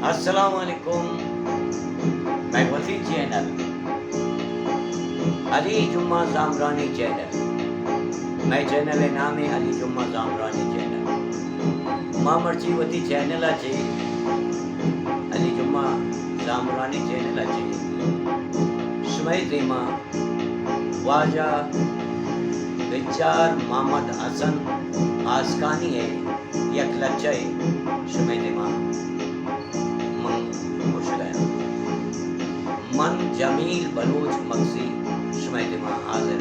अस्सलामुअलैकुम। मैं वसी चैनल अली जुम्मा जामरानी चैनल मैं चैनल नाम है अली जुम्मा जामरानी चैनल मामरची वती चैनल अली जुम्मा जामरानी चैनल शुमाई दीमा वाजा बिचार मोहम्मद हसन आसकानी है यक लच्चे शुमाई दीमा मन जमील बलोच मक्सी शुमाई दिमा हाजिर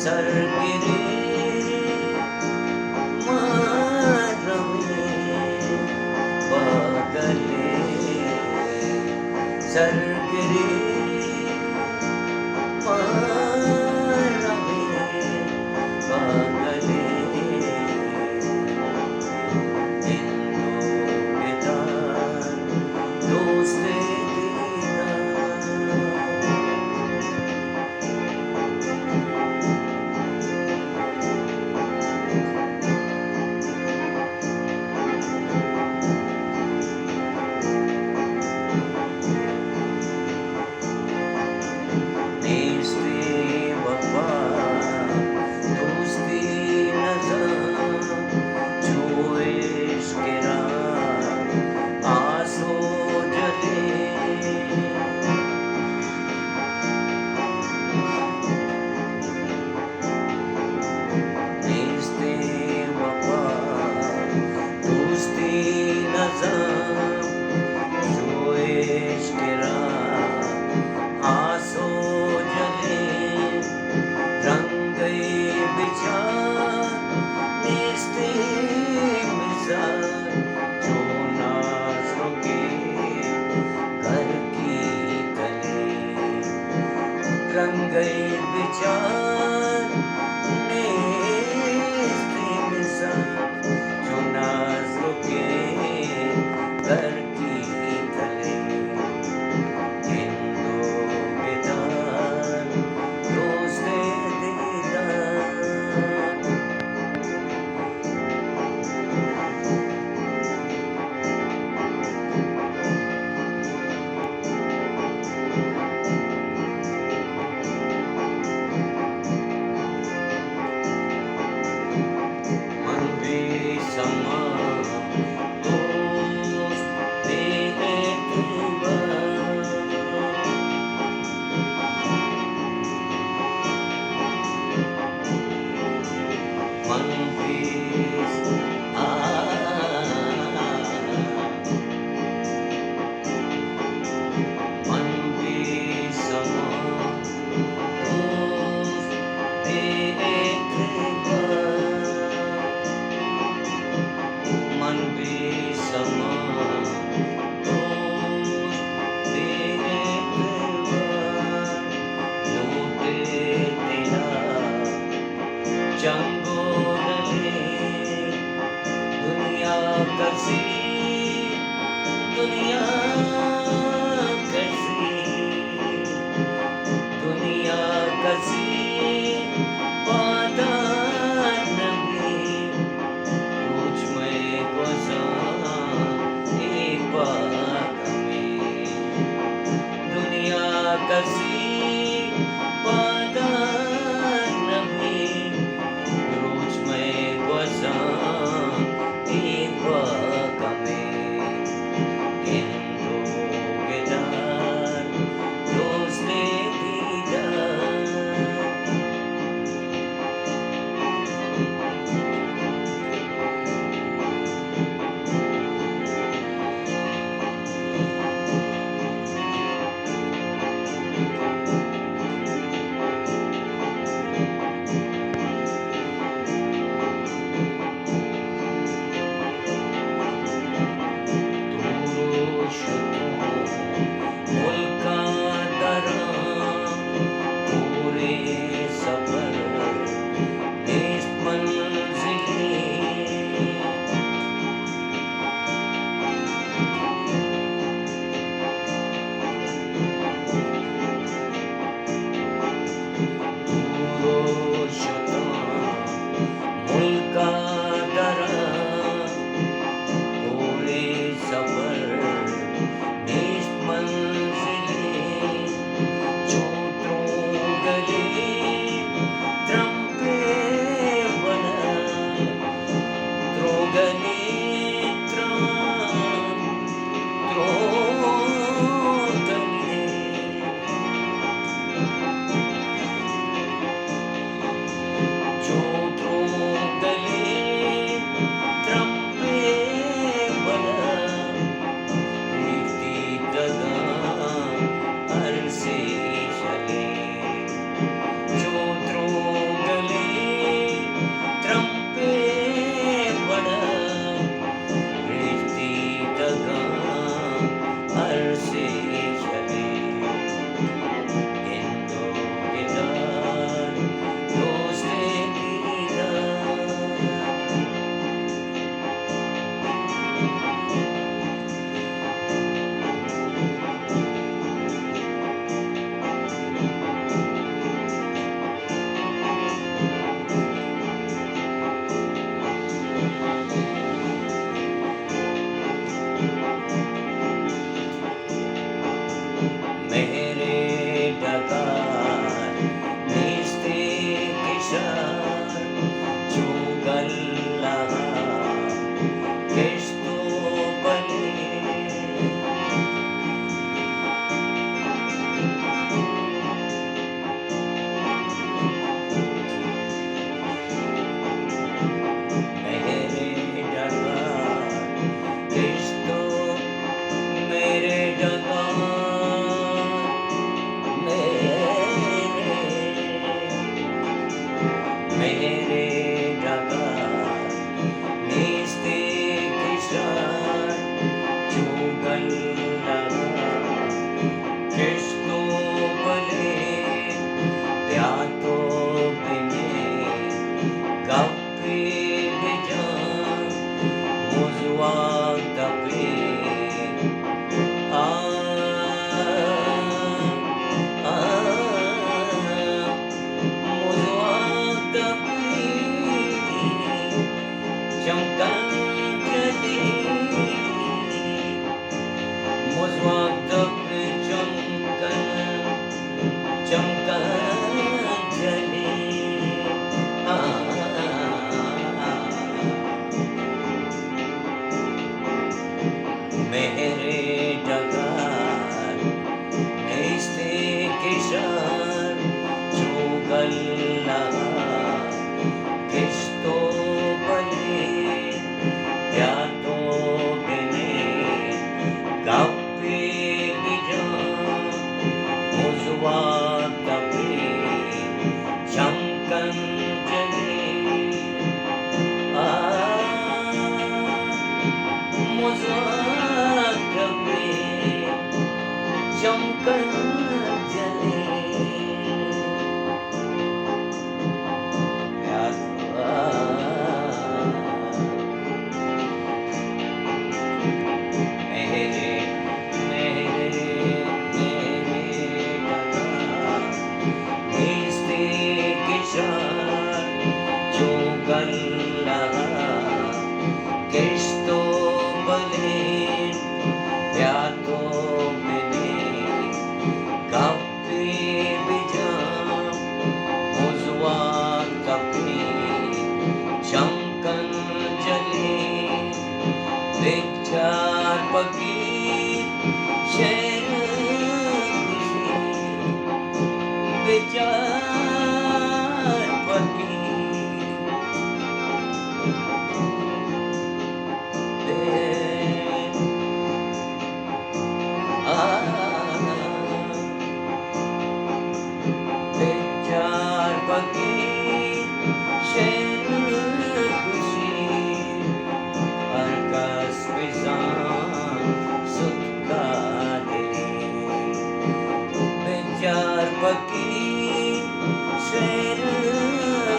सरगिरी मारवे बगले सरगिरी मारवे बगले हिंदू बेदार दोस्ते रंगे विचार नेस्ते मिसाल जो नाज़ों के घर की गले हिंदू बेदार दोस्ते दीदार दुनिया कैसी दुनिया कैसी दुनिया कैसी पादा नबी पूछ मैं गुज़ा एक बात में दुनिया कैसी पादा नबी रोज मैं गुज़ा चमकन जली मुझवातब चमकन चमकन जली मेरे डगार नेस्ते किशार चुगल्ला किस्तो बले यातो बिने गप्पे बिजा मुझवा तबे चमकन जले मुझवा तबे चमकन जले Cristo balin yato bine kapi bijam muzwa kapi chamkan jali vichar pagi sher khushi vichar pagi विचार पकी शेर खुशी अरकास बिजान सुखा दिली विचार पकी शेर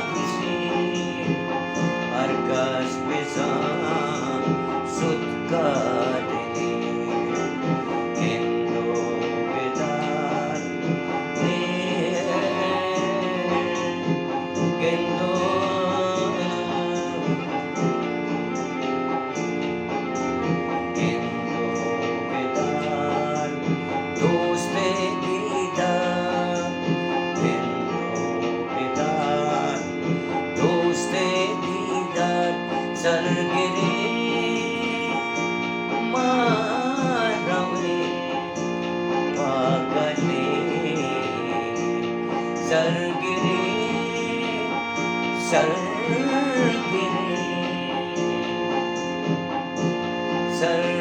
खुशी अरकास बिजान सुखा सरगिरी मारवे पागले सरगिरी सरगिरी सर